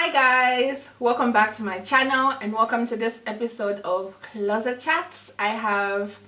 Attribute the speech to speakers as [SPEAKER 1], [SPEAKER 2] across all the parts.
[SPEAKER 1] Hi guys, welcome back to my channel and welcome to this episode of Closet Chats. I have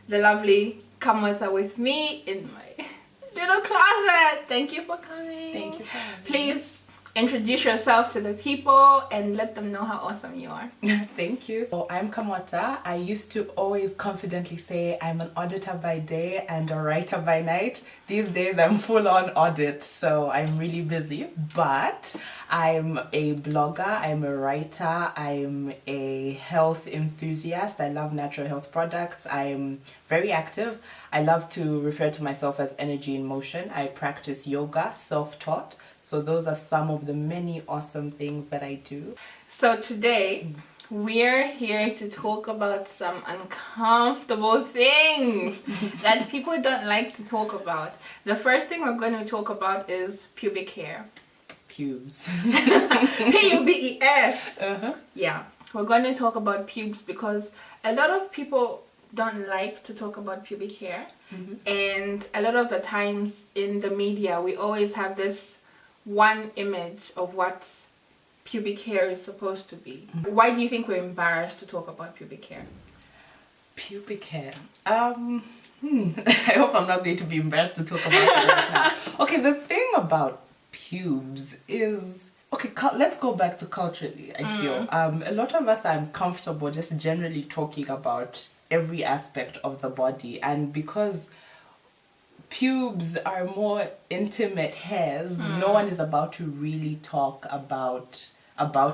[SPEAKER 1] the lovely Kamota with me in my little closet. Thank you for coming.
[SPEAKER 2] Thank you for having me.
[SPEAKER 1] Please introduce yourself to the people and let them know how awesome you are.
[SPEAKER 2] Thank you. So I'm Kamota. I used to always confidently say I'm an auditor by day and a writer by night. These days I'm full on audit, so I'm really busy. But I'm a blogger, I'm a writer, I'm a health enthusiast. I love natural health products. I'm very active. I love to refer to myself as energy in motion. I practice yoga, self-taught. So those are some of the many awesome things that I do.
[SPEAKER 1] So today we're here to talk about some uncomfortable things that people don't like to talk about. The first thing we're going to talk about is pubic hair.
[SPEAKER 2] Pubes.
[SPEAKER 1] P-U-B-E-S.
[SPEAKER 2] Uh-huh.
[SPEAKER 1] Yeah, we're going to talk about pubes because a lot of people don't like to talk about pubic hair.
[SPEAKER 2] Mm-hmm.
[SPEAKER 1] And a lot of the times in the media we always have this one image of what pubic hair is supposed to be. Why do you think we're embarrassed to talk about pubic hair?
[SPEAKER 2] Pubic hair. I hope I'm not going to be embarrassed to talk about it right now. Okay, the thing about pubes is... Okay, let's go back to culturally, I feel. A lot of us are uncomfortable just generally talking about every aspect of the body, and because pubes are more intimate hairs, no one is about to really talk about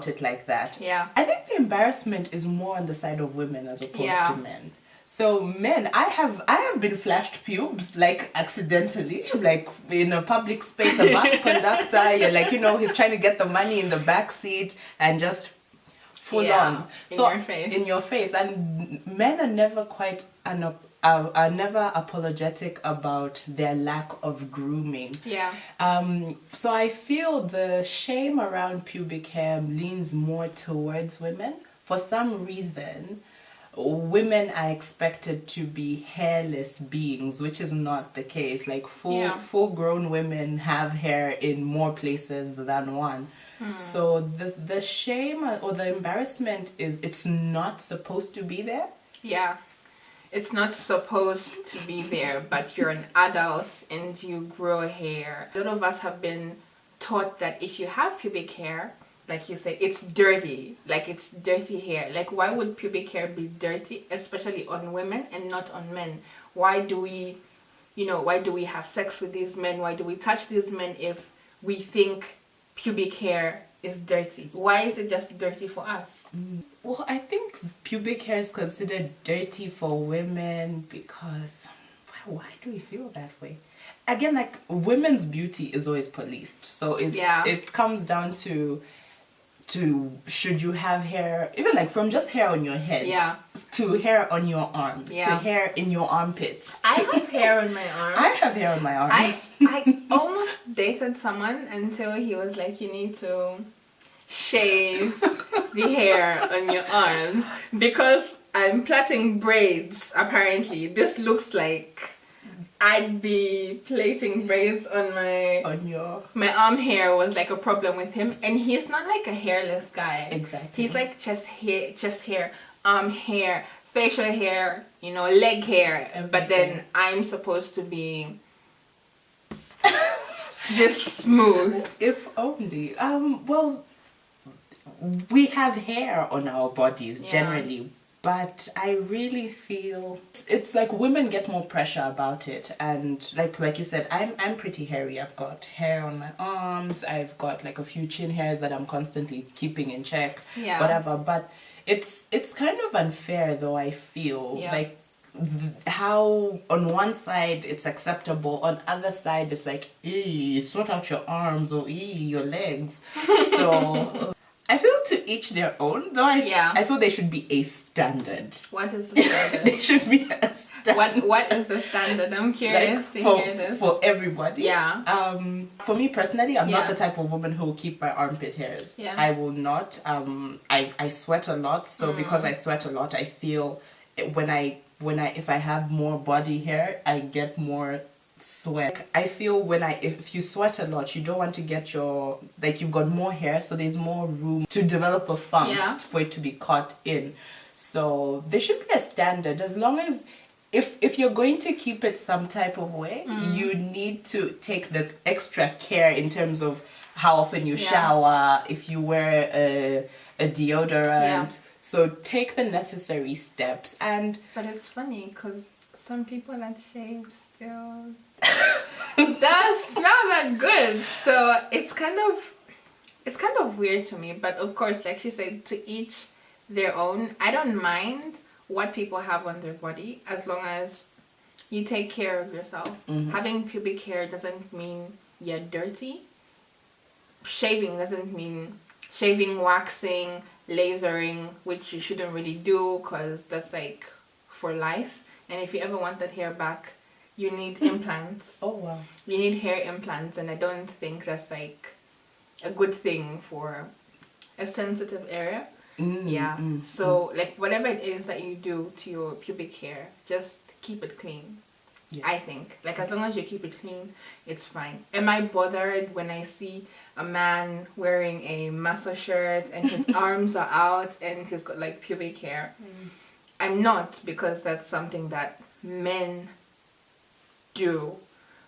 [SPEAKER 2] it like that.
[SPEAKER 1] Yeah.
[SPEAKER 2] I think the embarrassment is more on the side of women as opposed to men. So men, I have been flashed pubes, like accidentally, like in a public space, a bus conductor, you're like, he's trying to get the money in the back seat and just full on. In your face. And men are never quite are never apologetic about their lack of grooming.
[SPEAKER 1] Yeah.
[SPEAKER 2] So I feel the shame around pubic hair leans more towards women. For some reason, women are expected to be hairless beings, which is not the case. Like full-grown women have hair in more places than one. So the shame or the embarrassment is it's not supposed to be there.
[SPEAKER 1] Yeah. It's not supposed to be there, but you're an adult and you grow hair. A lot of us have been taught that if you have pubic hair, like you say, it's dirty. Like it's dirty hair. Like why would pubic hair be dirty, especially on women and not on men? Why do we have sex with these men? Why do we touch these men if we think pubic hair is dirty? Why is it just dirty for us?
[SPEAKER 2] Well, I think pubic hair is considered dirty for women because why do we feel that way? Again, like women's beauty is always policed, so it comes down to should you have hair, even like from just hair on your head to hair on your arms to hair in your armpits.
[SPEAKER 1] I have hair on my arms.
[SPEAKER 2] I have hair on my arms.
[SPEAKER 1] I almost dated someone until he was like, you need to shave the hair on your arms because I'm plaiting braids. Apparently this looks like I'd be plaiting braids on my arm hair was like a problem with him, and he's not like a hairless guy.
[SPEAKER 2] Exactly.
[SPEAKER 1] He's like chest hair, arm hair, facial hair, leg hair. Everything. But then I'm supposed to be this smooth.
[SPEAKER 2] If only. Well, we have hair on our bodies generally, but I really feel it's like women get more pressure about it. And like you said, I'm pretty hairy. I've got hair on my arms. I've got like a few chin hairs that I'm constantly keeping in check. Yeah. Whatever. But it's kind of unfair though, I feel. Yeah. Like how on one side it's acceptable, on other side it's like, sort out your arms or your legs. So I feel to each their own, though I feel there should be a standard.
[SPEAKER 1] What is the standard?
[SPEAKER 2] There should be a standard.
[SPEAKER 1] What is the standard? I'm curious to hear this.
[SPEAKER 2] For everybody.
[SPEAKER 1] Yeah.
[SPEAKER 2] For me personally, I'm not the type of woman who will keep my armpit hairs.
[SPEAKER 1] Yeah.
[SPEAKER 2] I will not. I sweat a lot, so because I sweat a lot, I feel if I have more body hair, I get more sweat. I feel if you sweat a lot, you don't want to get you've got more hair, so there's more room to develop a funk for it to be caught in. So there should be a standard, as long as if you're going to keep it some type of way, you need to take the extra care in terms of how often you shower, if you wear a deodorant. So take the necessary steps.
[SPEAKER 1] But it's funny because some people that shave still that's not that good. So it's kind of weird to me. But of course, like she said, to each their own. I don't mind what people have on their body as long as you take care of yourself. Having pubic hair doesn't mean you're dirty. Shaving doesn't mean shaving, waxing, lasering, which you shouldn't really do because that's like for life. And if you ever want that hair back, you need implants.
[SPEAKER 2] Oh wow.
[SPEAKER 1] You need hair implants, and I don't think that's like a good thing for a sensitive area. So like whatever it is that you do to your pubic hair, just keep it clean. I think like as long as you keep it clean, it's fine. Am I bothered when I see a man wearing a muscle shirt and his arms are out and he's got like pubic hair? I'm not, because that's something that men do.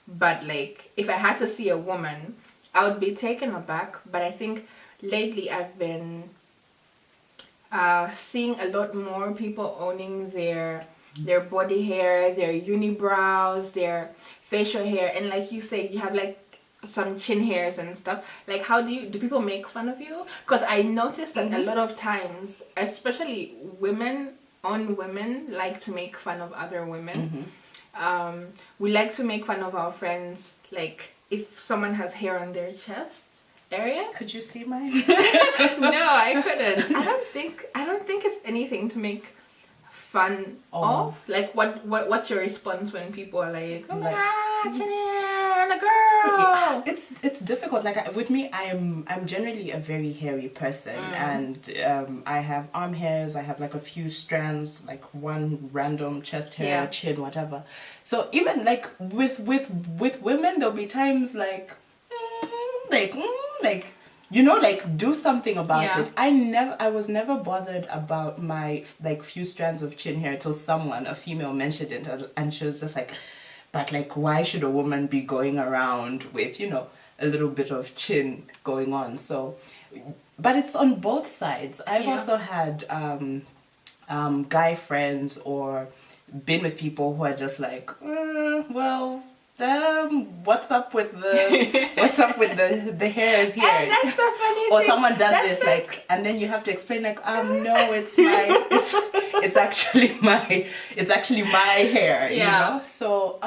[SPEAKER 1] But like if I had to see a woman, I would be taken aback. But I think lately I've been seeing a lot more people owning their body hair, their unibrows, their facial hair, and like you said, you have like some chin hairs and stuff. Like how do people make fun of you? Because I noticed that a lot of times, especially women like to make fun of other women. We like to make fun of our friends, like if someone has hair on their chest area.
[SPEAKER 2] Could you see mine?
[SPEAKER 1] No, I couldn't. I don't think it's anything to make fun of. Like what's your response when people are like, oh my god, chin hair and a girl?
[SPEAKER 2] It's difficult. Like with me, I'm generally a very hairy person, and I have arm hairs. I have like a few strands, like one random chest hair, chin, whatever. So even like with women, there'll be times like you know, like do something about it. I was never bothered about my like few strands of chin hair till a female mentioned it, and she was just like, but like why should a woman be going around with, you know, a little bit of chin going on? So but it's on both sides. I've also had guy friends or been with people who are just like, well, what's up with the hairs here?
[SPEAKER 1] And that's the funny
[SPEAKER 2] or
[SPEAKER 1] thing.
[SPEAKER 2] Someone does this like, and then you have to explain like, no, it's actually my hair, you know. So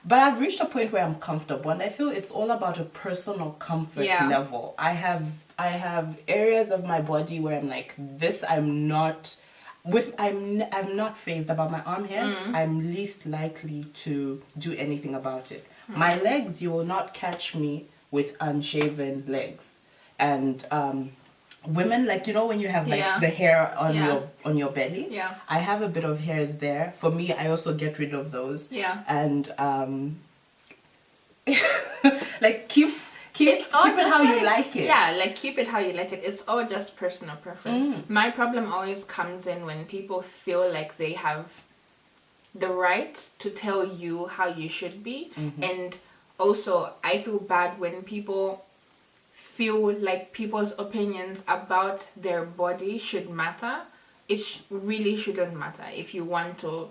[SPEAKER 2] but I've reached a point where I'm comfortable, and I feel it's all about a personal comfort level. I have areas of my body where I'm like, this I'm not fazed about. My arm hairs, I'm least likely to do anything about it. My legs, you will not catch me with unshaven legs. And women, like, you know, when you have like the hair on your belly, I have a bit of hairs there. For me, I also get rid of those. And like keep it how you like it.
[SPEAKER 1] Yeah, like keep it how you like it. It's all just personal preference. My problem always comes in when people feel like they have the right to tell you how you should be. And also, I feel bad when people feel like people's opinions about their body should matter. It really shouldn't matter. If you want to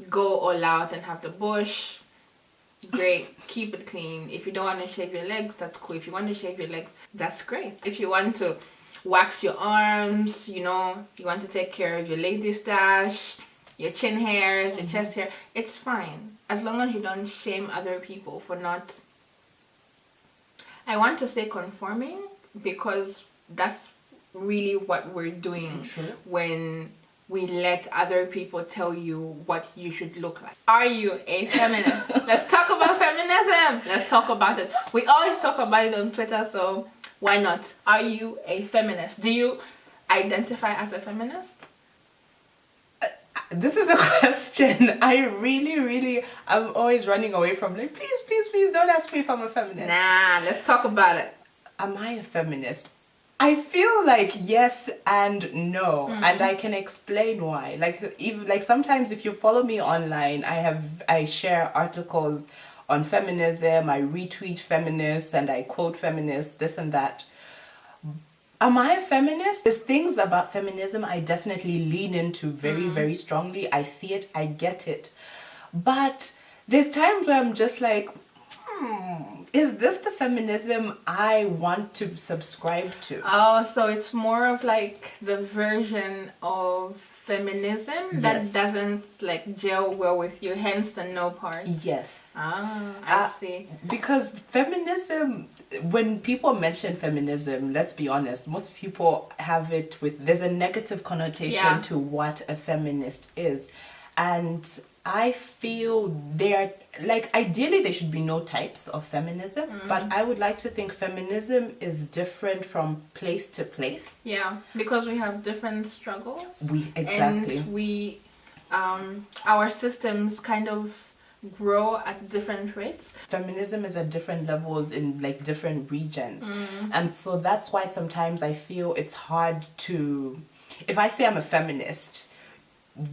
[SPEAKER 1] go all out and have the bush, great, keep it clean. If you don't want to shave your legs, that's cool. If you want to shave your legs, that's great. If you want to wax your arms, you know, you want to take care of your lady stash, your chin hairs, your chest hair, it's fine. As long as you don't shame other people for not, I want to say conforming, because that's really what we're doing when we let other people tell you what you should look like. Are you a feminist? Let's talk about feminism. Let's talk about it. We always talk about it on Twitter, so why not? Are you a feminist? Do you identify as a feminist?
[SPEAKER 2] This is a question I'm always running away from. Like, please don't ask me if I'm a feminist.
[SPEAKER 1] Nah, let's talk about it.
[SPEAKER 2] Am I a feminist? I feel like yes and no, and I can explain why. Like sometimes if you follow me online, I share articles on feminism, I retweet feminists and I quote feminists, this and that. Am I a feminist? There's things about feminism I definitely lean into very strongly. I see it, I get it. But there's times where I'm just like, is this the feminism I want to subscribe to?
[SPEAKER 1] Oh, so it's more of like the version of feminism that doesn't like gel well with you, hence the no part.
[SPEAKER 2] Yes.
[SPEAKER 1] I see.
[SPEAKER 2] Because feminism, when people mention feminism, let's be honest, most people have it with, there's a negative connotation to what a feminist is. And I feel ideally there should be no types of feminism, but I would like to think feminism is different from place to place.
[SPEAKER 1] Yeah, because we have different struggles.
[SPEAKER 2] Exactly.
[SPEAKER 1] And we, our systems kind of grow at different rates.
[SPEAKER 2] Feminism is at different levels in like different regions. And so that's why sometimes I feel it's hard to, if I say I'm a feminist,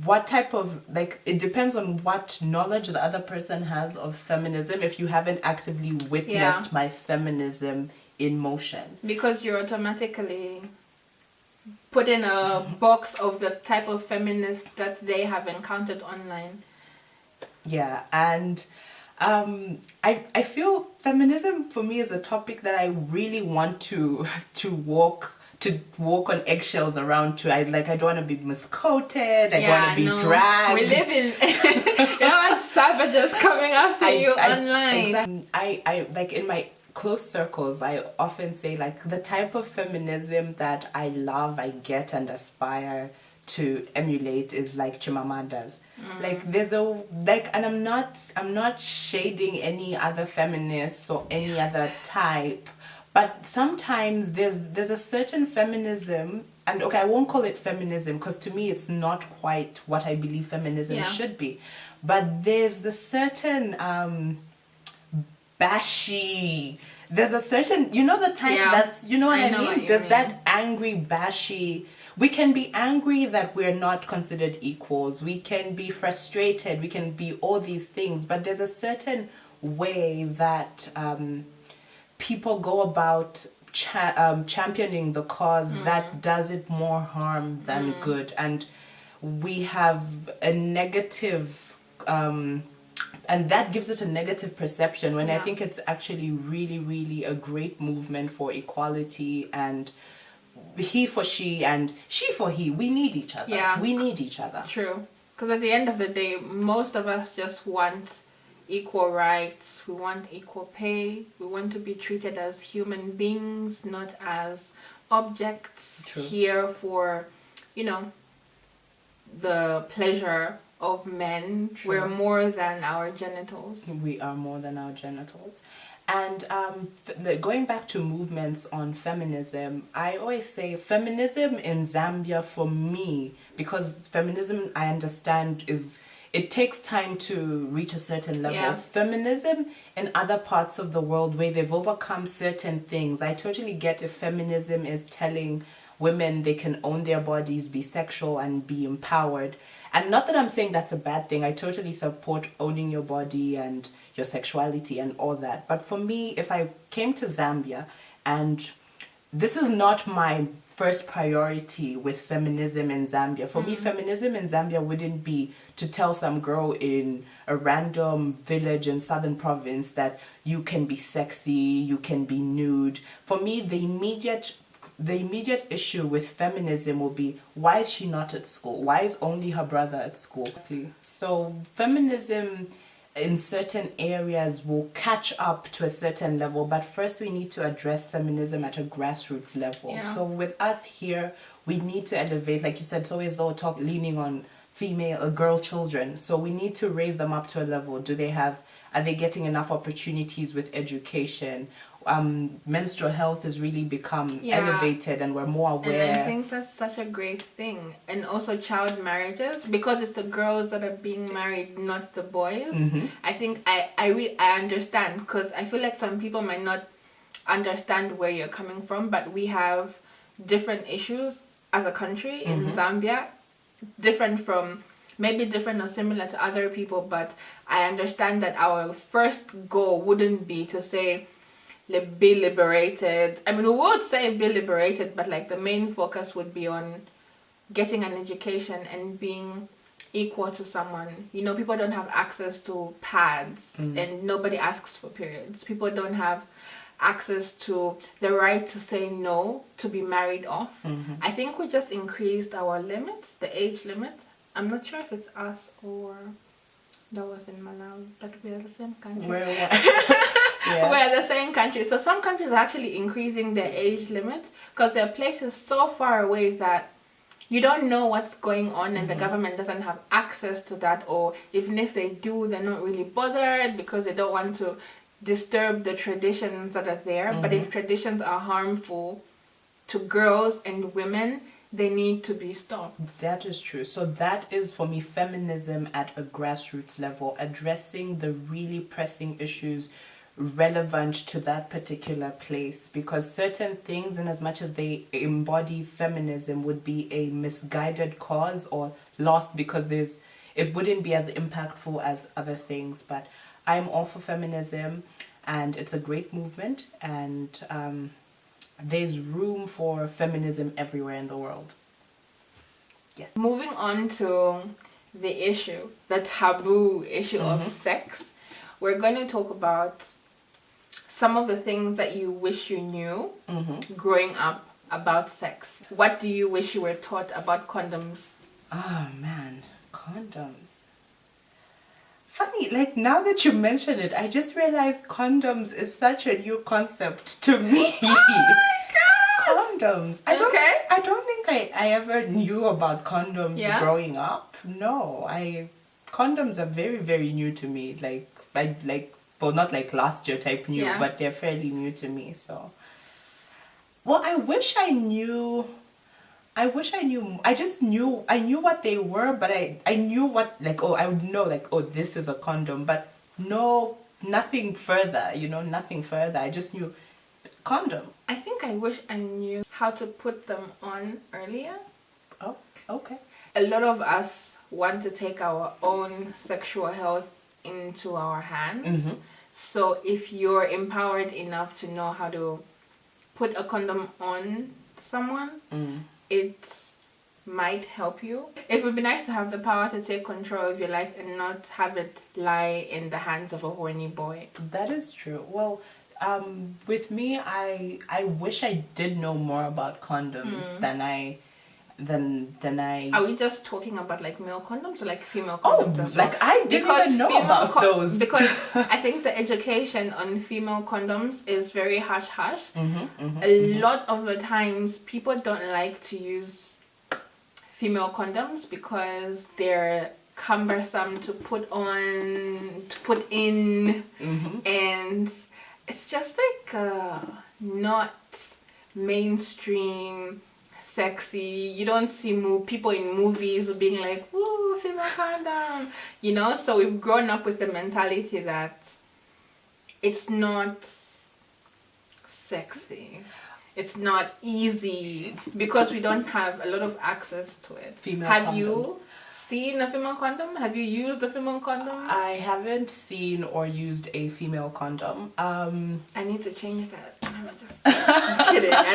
[SPEAKER 2] what type of, like, it depends on what knowledge the other person has of feminism if you haven't actively witnessed my feminism in motion.
[SPEAKER 1] Because you're automatically put in a box of the type of feminist that they have encountered online.
[SPEAKER 2] Yeah, and I feel feminism for me is a topic that I really want to walk on eggshells around to. I don't want to be misquoted. I want to be dragged.
[SPEAKER 1] We live in savages coming after you online.
[SPEAKER 2] Exactly. I like in my close circles, I often say like the type of feminism that I love, I get and aspire to emulate is like Chimamada's. Like there's and I'm not shading any other feminists or any other type, but sometimes there's a certain feminism, and okay, I won't call it feminism because to me it's not quite what I believe feminism should be, but there's the certain bashy, there's a certain, you know, the type that's, you know what I mean? There's that angry bashy. We can be angry that we're not considered equals. We can be frustrated. We can be all these things. But there's a certain way that people go about championing the cause that does it more harm than good. And we have a negative, and that gives it a negative perception when I think it's actually really, really a great movement for equality and he for she and she for he. We need each other. Yeah. We need each other.
[SPEAKER 1] True. Because at the end of the day, most of us just want equal rights. We want equal pay. We want to be treated as human beings, not as objects here for, you know, the pleasure of men. We're more than our genitals.
[SPEAKER 2] We are more than our genitals. And going back to movements on feminism, I always say feminism in Zambia for me, because feminism, I understand, it takes time to reach a certain level. Yeah. Feminism in other parts of the world where they've overcome certain things, I totally get if feminism is telling women they can own their bodies, be sexual and be empowered. And not that I'm saying that's a bad thing. I totally support owning your body and your sexuality and all that. But for me, if I came to Zambia, and this is not my first priority with feminism in Zambia. For me, feminism in Zambia wouldn't be to tell some girl in a random village in southern province that you can be sexy, you can be nude. For me, the immediate issue with feminism will be, why is she not at school? Why is only her brother at school? So feminism in certain areas will catch up to a certain level, but first we need to address feminism at a grassroots level. Yeah. So with us here, we need to elevate, like you said, it's always all talk leaning on girl children. So we need to raise them up to a level. Are they getting enough opportunities with education? menstrual health has really become
[SPEAKER 1] Yeah.
[SPEAKER 2] elevated and we're more aware.
[SPEAKER 1] And I think that's such a great thing. And also child marriages, because it's the girls that are being married, not the boys. I think I understand, because I feel like some people might not understand where you're coming from, but we have different issues as a country in Zambia, different or similar to other people, but I understand that our first goal wouldn't be to say be liberated. I mean, we would say be liberated, but like the main focus would be on getting an education and being equal to someone. You know, people don't have access to pads and nobody asks for periods. People don't have access to the right to say no, to be married off. I think we just increased our limit, the age limit. I'm not sure if it's us or that was in Malawi, but we're the same country. We're the same country. So some countries are actually increasing their age limit because there are places so far away that you don't know what's going on and the government doesn't have access to that, or even if they do, they're not really bothered because they don't want to disturb the traditions that are there. But if traditions are harmful to girls and women, they need to be stopped.
[SPEAKER 2] That is true. So that is, for me, feminism at a grassroots level, addressing the really pressing issues relevant to that particular place, because certain things, in as much as they embody feminism, would be a misguided cause or lost because it wouldn't be as impactful as other things. But I'm all for feminism, and it's a great movement, and there's room for feminism everywhere in the world. Yes.
[SPEAKER 1] Moving on to the taboo issue of sex, we're going to talk about some of the things that you wish you knew growing up about sex. What do you wish you were taught about condoms?
[SPEAKER 2] Oh man, condoms. Funny, like now that you mention it, I just realized condoms is such a new concept to me.
[SPEAKER 1] Oh my god!
[SPEAKER 2] Condoms. I don't think I ever knew about condoms growing up. No, condoms are very, very new to me. Well, not like last year type new, but they're fairly new to me. So, well, I wish I knew. I knew what they were, but I knew what, like, I would know, like, this is a condom, but nothing further, nothing further. I just knew condom.
[SPEAKER 1] I think I wish I knew how to put them on earlier.
[SPEAKER 2] Oh, okay.
[SPEAKER 1] A lot of us want to take our own sexual health into our hands. So if you're empowered enough to know how to put a condom on someone, it might help you. It would be nice to have the power to take control of your life and not have it lie in the hands of a horny boy.
[SPEAKER 2] That is true. Well, with me, I wish I did know more about condoms than I.
[SPEAKER 1] Are we just talking about like male condoms or like female condoms?
[SPEAKER 2] Oh, like I didn't even know about those.
[SPEAKER 1] Because I think the education on female condoms is very hush-hush. A lot of the times people don't like to use female condoms because they're cumbersome to put in, and it's just like not mainstream sexy. You don't see people in movies being like, woo, female condom, so we've grown up with the mentality that it's not sexy, it's not easy, because we don't have a lot of access to it. Have you seen a female condom? Have you used a female condom?
[SPEAKER 2] I haven't seen or used a female condom.
[SPEAKER 1] I need to change that. I'm just kidding. I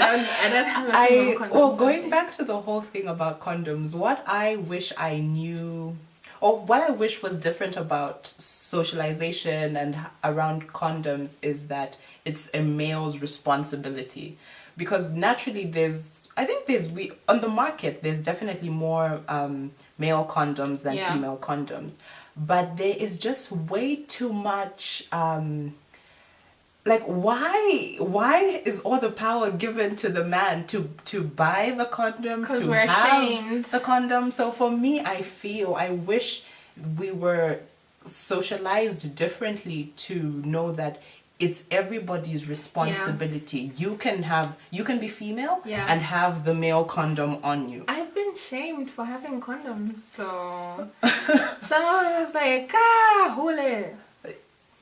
[SPEAKER 1] don't have a female condom.
[SPEAKER 2] Well, going back to the whole thing about condoms, what I wish I knew, or what I wish was different about socialization and around condoms, is that it's a male's responsibility. Because naturally on the market, there's definitely more male condoms than female condoms. But there is just way too much, why is all the power given to the man to buy the condom, to
[SPEAKER 1] we're
[SPEAKER 2] have
[SPEAKER 1] ashamed.
[SPEAKER 2] The condom? So for me, I wish we were socialized differently to know that it's everybody's responsibility. You can be female and have the male condom on you.
[SPEAKER 1] I've been shamed for having condoms, so someone was like, hole.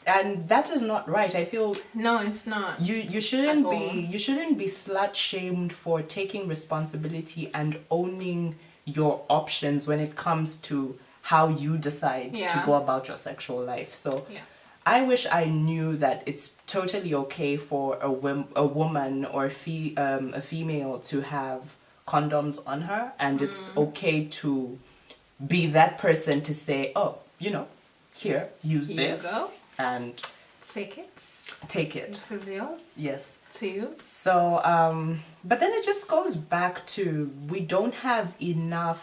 [SPEAKER 2] And that is not right. I feel
[SPEAKER 1] no, it's not.
[SPEAKER 2] You shouldn't be slut shamed for taking responsibility and owning your options when it comes to how you decide to go about your sexual life. So I wish I knew that it's totally okay for a woman or a female to have condoms on her, and it's okay to be that person to say, oh, here, use this.
[SPEAKER 1] Go.
[SPEAKER 2] And
[SPEAKER 1] take it.
[SPEAKER 2] This
[SPEAKER 1] is yours.
[SPEAKER 2] Yes.
[SPEAKER 1] To you.
[SPEAKER 2] So, but then it just goes back to, we don't have enough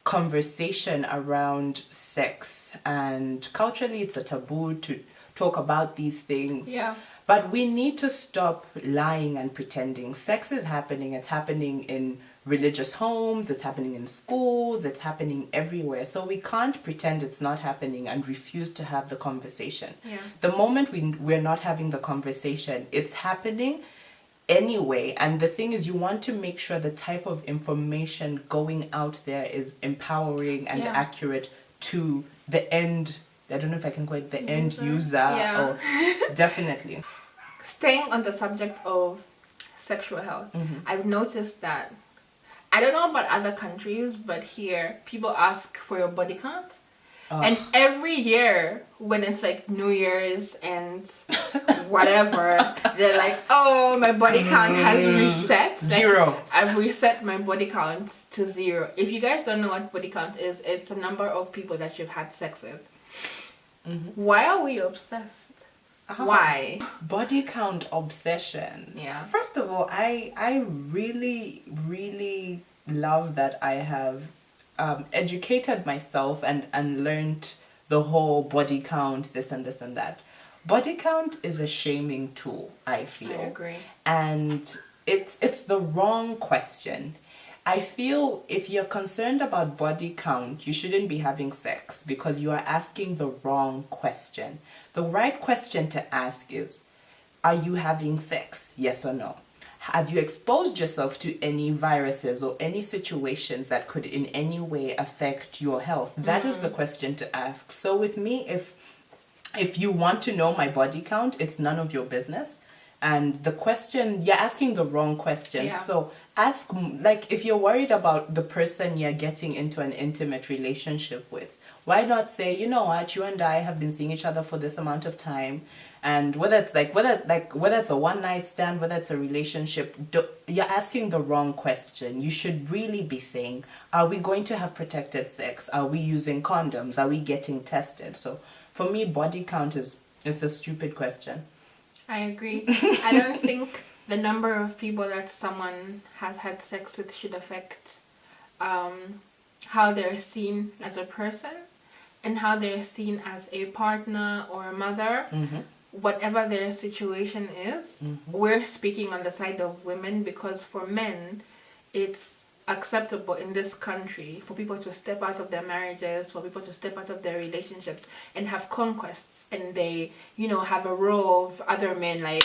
[SPEAKER 2] conversation around sex, and culturally it's a taboo to talk about these things.
[SPEAKER 1] Yeah.
[SPEAKER 2] But we need to stop lying and pretending. Sex is happening. It's happening in religious homes, it's happening in schools, it's happening everywhere. So we can't pretend it's not happening and refuse to have the conversation.
[SPEAKER 1] Yeah.
[SPEAKER 2] The moment we're not having the conversation, it's happening anyway. And the thing is, you want to make sure the type of information going out there is empowering and accurate to the end, I don't know if I can call it the end user. Or definitely.
[SPEAKER 1] Staying on the subject of sexual health, I've noticed that, I don't know about other countries, but here people ask for your body count. And every year when it's like New Year's and whatever, they're like, oh, my body count has reset.
[SPEAKER 2] Zero.
[SPEAKER 1] Like, I've reset my body count to 0. If you guys don't know what body count is, it's a number of people that you've had sex with. Why are we obsessed? Why?
[SPEAKER 2] Body count obsession.
[SPEAKER 1] Yeah.
[SPEAKER 2] First of all, I really, really love that I have educated myself and learned the whole body count, this and this and that. Body count is a shaming tool, I feel.
[SPEAKER 1] I agree.
[SPEAKER 2] And it's the wrong question. I feel if you're concerned about body count, you shouldn't be having sex because you are asking the wrong question. The right question to ask is, are you having sex? Yes or no? Have you exposed yourself to any viruses or any situations that could in any way affect your health? That is the question to ask. So with me, if you want to know my body count, it's none of your business. And the question, you're asking the wrong question.
[SPEAKER 1] Yeah.
[SPEAKER 2] So ask, like, if you're worried about the person you're getting into an intimate relationship with, why not say, you know what, you and I have been seeing each other for this amount of time, and whether it's a one night stand, whether it's a relationship, you're asking the wrong question. You should really be saying, are we going to have protected sex? Are we using condoms? Are we getting tested? So for me, body count it's a stupid question.
[SPEAKER 1] I agree. I don't think the number of people that someone has had sex with should affect how they're seen as a person and how they're seen as a partner or a mother. Whatever their situation is, we're speaking on the side of women because for men, it's acceptable in this country for people to step out of their marriages, for people to step out of their relationships and have conquests, and they, have a row of other men like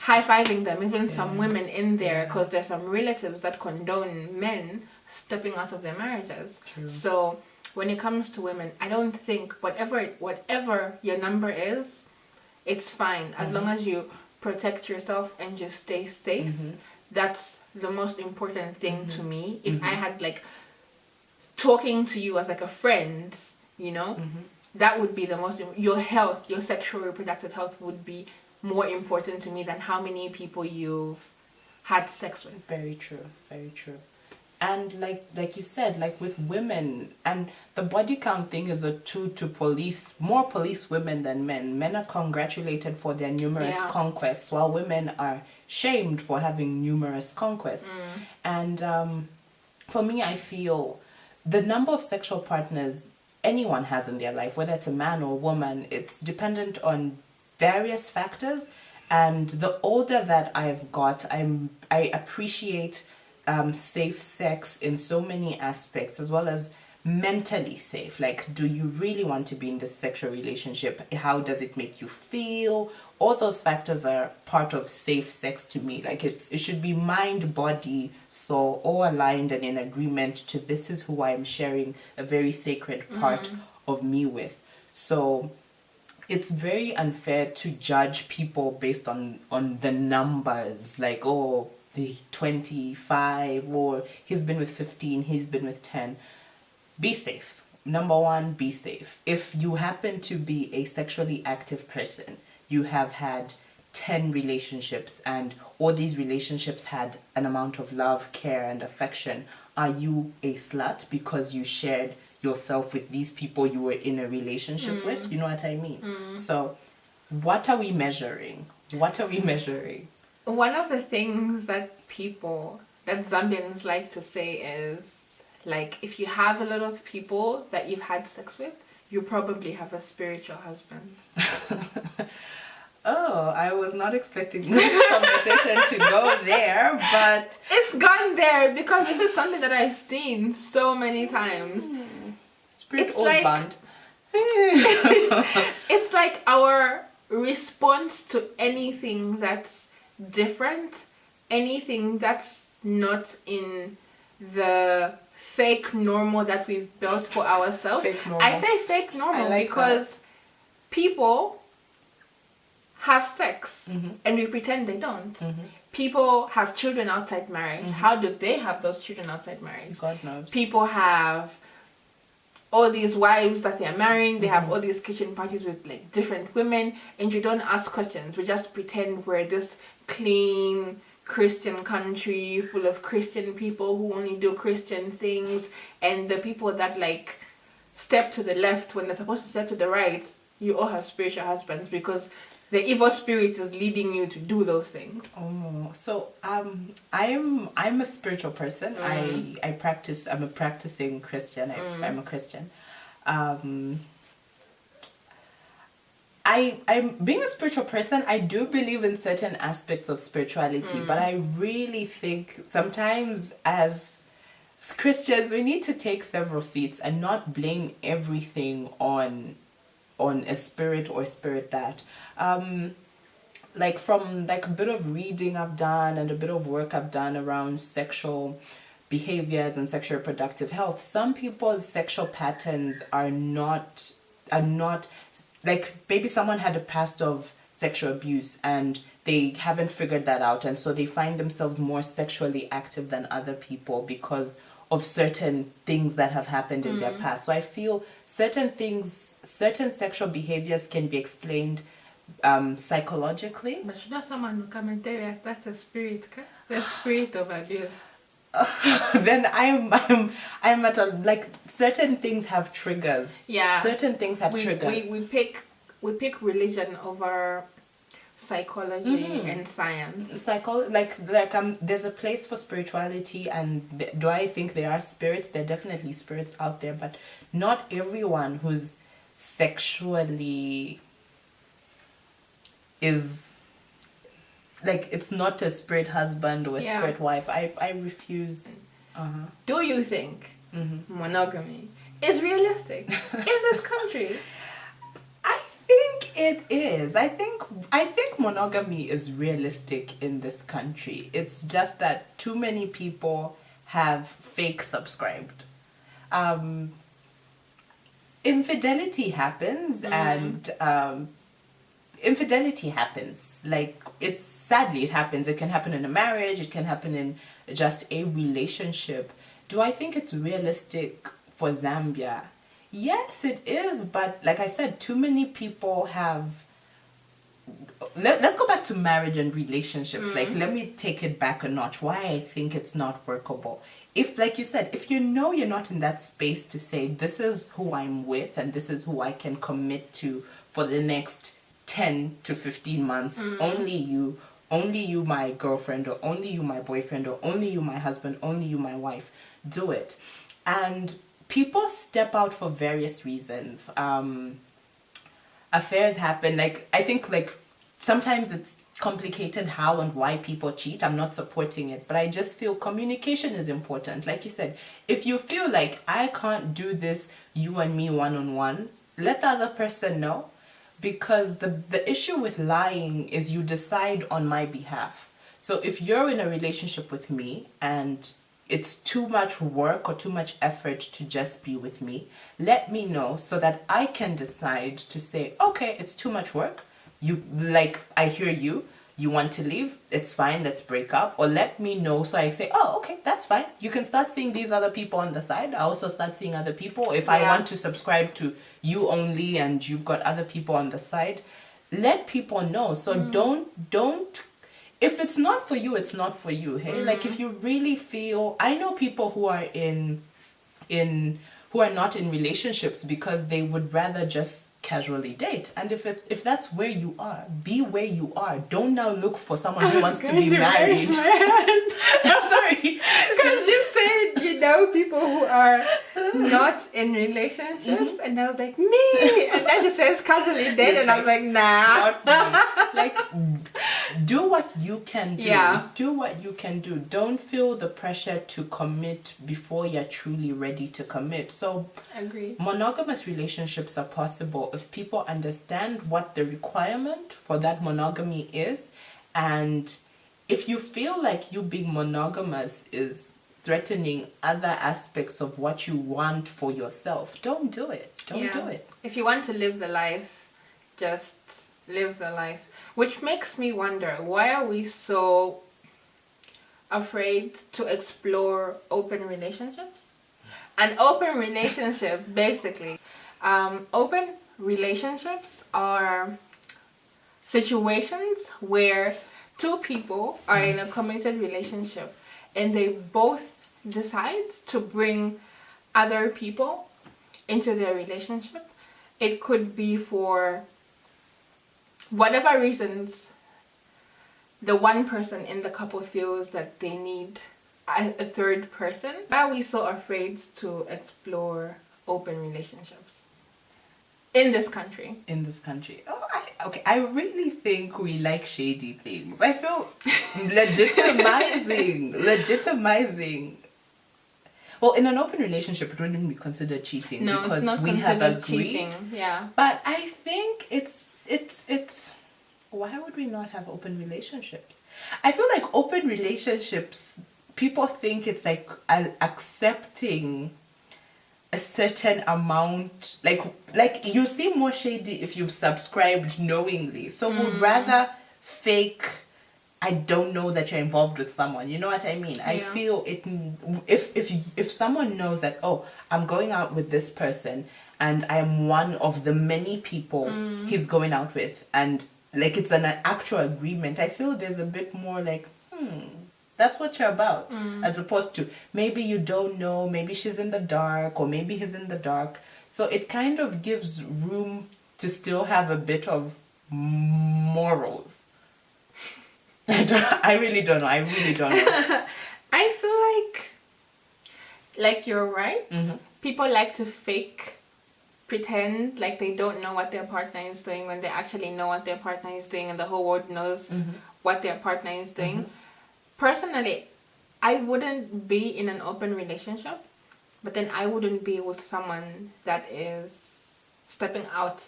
[SPEAKER 1] high-fiving them, even some women in there, because there's some relatives that condone men stepping out of their marriages.
[SPEAKER 2] True.
[SPEAKER 1] So when it comes to women, I don't think whatever your number is, it's fine as long as you protect yourself and just stay safe. That's the most important thing to me. If I had talking to you as a friend, that would be the most, your health, your sexual reproductive health would be more important to me than how many people you've had sex with.
[SPEAKER 2] Very true, very true. And like you said, with women, and the body count thing is a tool to police women than men. Men are congratulated for their numerous conquests, while women are shamed for having numerous conquests. And for me, I feel the number of sexual partners anyone has in their life, whether it's a man or a woman, it's dependent on various factors. And the older that I've got, I appreciate safe sex in so many aspects, as well as mentally safe. Like, do you really want to be in this sexual relationship? How does it make you feel? All those factors are part of safe sex to me. Like, it should be mind, body, soul, all aligned and in agreement to this is who I'm sharing a very sacred part of me with. So it's very unfair to judge people based on the numbers. Like, oh, the 25, or he's been with 15, he's been with 10. Be safe. Number one, be safe. If you happen to be a sexually active person, you have had 10 relationships and all these relationships had an amount of love, care, and affection, are you a slut because you shared yourself with these people you were in a relationship with? You know what I mean? So what are we measuring? What are we measuring?
[SPEAKER 1] One of the things that Zambians like to say is, like, if you have a lot of people that you've had sex with, you probably have a spiritual husband.
[SPEAKER 2] Oh, I was not expecting this conversation to go there, but
[SPEAKER 1] it's gone there because this is something that I've seen so many times.
[SPEAKER 2] It's like
[SPEAKER 1] it's like our response to anything that's different, anything that's not in the fake normal that we've built for ourselves. I say fake normal because people have sex and we pretend they don't. People have children outside marriage. How do they have those children outside marriage?
[SPEAKER 2] God knows.
[SPEAKER 1] People have all these wives that they're marrying. They have all these kitchen parties with like different women, and you don't ask questions. We just pretend we're this clean Christian country full of Christian people who only do Christian things, and the people that like step to the left when they're supposed to step to the right, you all have spiritual husbands because the evil spirit is leading you to do those things.
[SPEAKER 2] Oh, so I'm a spiritual person. I'm a practicing Christian. I'm a Christian. I'm being a spiritual person. I do believe in certain aspects of spirituality, but I really think sometimes as Christians we need to take several seats and not blame everything on a spirit or spirit that. Like from like a bit of reading I've done and a bit of work I've done around sexual behaviors and sexual reproductive health, some people's sexual patterns are not like maybe someone had a past of sexual abuse and they haven't figured that out, and so they find themselves more sexually active than other people because of certain things that have happened in their past. So I feel certain sexual behaviors can be explained psychologically.
[SPEAKER 1] But you know, someone will come and tell you that's a spirit, the spirit of abuse.
[SPEAKER 2] Then I'm at a, like, certain things have triggers.
[SPEAKER 1] Yeah.
[SPEAKER 2] Certain things have triggers.
[SPEAKER 1] We pick religion over psychology and science.
[SPEAKER 2] There's a place for spirituality, and do I think there are spirits? There are definitely spirits out there, but not everyone who's sexually is like, it's not a spirit husband or a spirit wife. I refuse.
[SPEAKER 1] Do you think monogamy is realistic in this country?
[SPEAKER 2] I think it is. I think monogamy is realistic in this country. It's just that too many people have fake subscribed. Infidelity happens, and infidelity happens. Like, sadly it happens. It can happen in a marriage, it can happen in just a relationship. Do I think it's realistic for Zambia? Yes, it is, but like I said, too many people have... Let's go back to marriage and relationships. Like, let me take it back a notch. Why I think it's not workable. If, like you said, if you know you're not in that space to say, this is who I'm with and this is who I can commit to for the next 10 to 15 months, only you my girlfriend, or only you my boyfriend, or only you my husband, only you my wife, do it. And people step out for various reasons. Affairs happen. Like, I think, like, sometimes complicated how and why people cheat. I'm not supporting it, but I just feel communication is important. Like you said, if you feel like I can't do this, you and me one-on-one, let the other person know, because the issue with lying is you decide on my behalf. So if you're in a relationship with me and it's too much work or too much effort to just be with me, let me know so that I can decide to say, okay, it's too much work. You, like, I hear you. You want to leave? It's fine. Let's break up. Or let me know so I say, oh, okay, that's fine. You can start seeing these other people on the side. I also start seeing other people. If I want to subscribe to you only and you've got other people on the side, let people know. So don't. If it's not for you, it's not for you. Hey, like if you really feel, I know people who are who are not in relationships because they would rather just casually date. And if that's where you are, be where you are. Don't now look for someone who wants to be married.
[SPEAKER 1] I'm sorry, because you said, you know, people who are not in relationships, and I was like, me, and then she says casually date, and I was like, nah.
[SPEAKER 2] Like, do what you can do.
[SPEAKER 1] Yeah.
[SPEAKER 2] Do what you can do. Don't feel the pressure to commit before you're truly ready to commit. So,
[SPEAKER 1] Agreed.
[SPEAKER 2] Monogamous relationships are possible if people understand what the requirement for that monogamy is, and if you feel like you being monogamous is threatening other aspects of what you want for yourself, don't do it. Don't do it.
[SPEAKER 1] If you want to live the life, just live the life. Which makes me wonder, why are we so afraid to explore open relationships? An open relationship, basically, open relationships are situations where two people are in a committed relationship and they both decide to bring other people into their relationship. It could be for whatever reasons the one person in the couple feels that they need a third person. Why are we so afraid to explore open relationships in this country? In this country.
[SPEAKER 2] Oh, I really think we like shady things. I feel legitimizing. Well, in an open relationship, it wouldn't be considered cheating.
[SPEAKER 1] No,
[SPEAKER 2] because
[SPEAKER 1] it's not
[SPEAKER 2] we
[SPEAKER 1] considered
[SPEAKER 2] have agreed.
[SPEAKER 1] Cheating. Yeah.
[SPEAKER 2] But I think it's why would we not have open relationships? I feel like open relationships, people think it's like accepting a certain amount, like you seem more shady if you've subscribed knowingly. So would rather fake, I don't know that you're involved with someone. You know what I mean? Yeah. I feel it, if someone knows that, oh, I'm going out with this person and I'm one of the many people he's going out with, and like it's an actual agreement, I feel there's a bit more like, that's what you're about, as opposed to maybe you don't know, maybe she's in the dark or maybe he's in the dark. So it kind of gives room to still have a bit of morals. I really don't know. I
[SPEAKER 1] feel like you're right. People like to pretend like they don't know what their partner is doing when they actually know what their partner is doing, and the whole world knows what their partner is doing. Personally, I wouldn't be in an open relationship, but then I wouldn't be with someone that is stepping out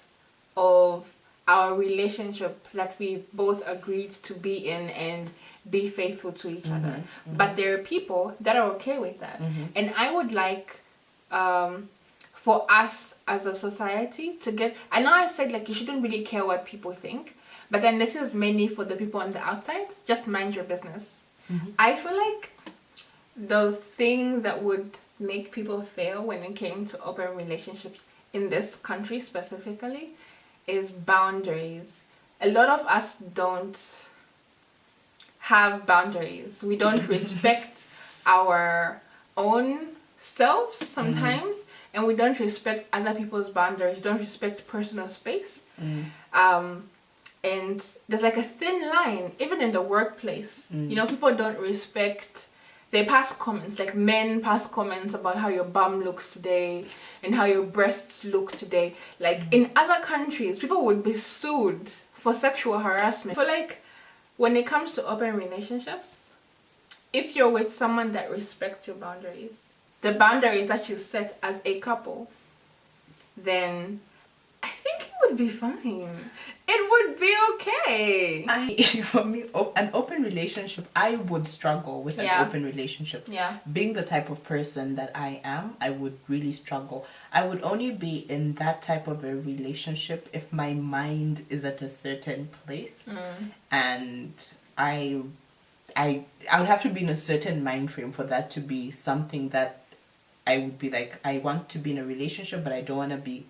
[SPEAKER 1] of our relationship that we both agreed to be in and be faithful to each other. But there are people that are okay with that. And I would like for us as a society to get, I know I said like you shouldn't really care what people think, but then this is mainly for the people on the outside. Just mind your business. I feel like the thing that would make people fail when it came to open relationships in this country specifically is boundaries. A lot of us don't have boundaries. We don't respect our own selves sometimes, and we don't respect other people's boundaries. We don't respect personal space. And there's like a thin line, even in the workplace. You know, people don't respect, they pass comments, like men pass comments about how your bum looks today and how your breasts look today. Like in other countries, people would be sued for sexual harassment. For like when it comes to open relationships, if you're with someone that respects your boundaries, the boundaries that you set as a couple, then I think it would be fine. It would be okay.
[SPEAKER 2] For me, an open relationship, I would struggle with an open relationship.
[SPEAKER 1] Yeah.
[SPEAKER 2] Being the type of person that I am, I would really struggle. I would only be in that type of a relationship if my mind is at a certain place, and I would have to be in a certain mind frame for that to be something that I would be like, I want to be in a relationship, but I don't want to be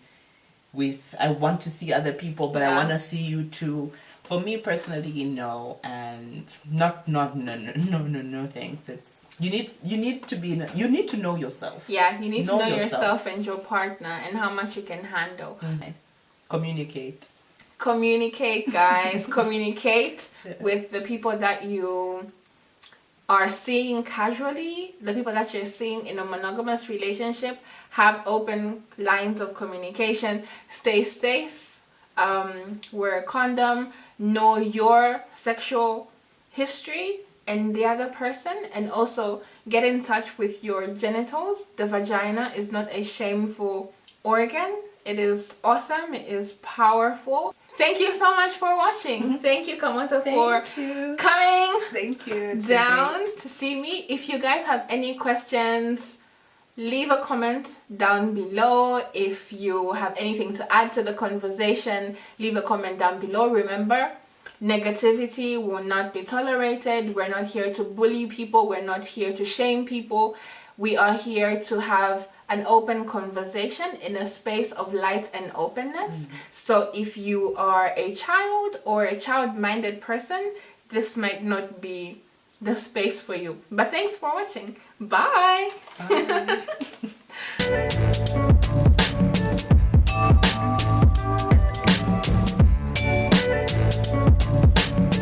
[SPEAKER 2] with, I want to see other people, but I want to see you too. For me personally, no, and no thanks. It's you need to be you need to know yourself.
[SPEAKER 1] Yeah, you need to know yourself and your partner and how much you can handle.
[SPEAKER 2] Communicate,
[SPEAKER 1] guys. Communicate with the people that you are seeing casually, the people that you're seeing in a monogamous relationship. Have open lines of communication. Stay safe. Wear a condom. Know your sexual history and the other person, and also get in touch with your genitals. The vagina is not a shameful organ. It is awesome. It is powerful. Thank you so much for watching. Thank you, Kamota, for coming.
[SPEAKER 2] Thank you.
[SPEAKER 1] Down to see me. If you guys have any questions, leave a comment down below. If you have anything to add to the conversation, leave a comment down below. Remember, negativity will not be tolerated. We're not here to bully people. We're not here to shame people. We are here to have an open conversation in a space of light and openness. So if you are a child or a child-minded person, this might not be the space for you. But thanks for watching. Bye.
[SPEAKER 2] Bye.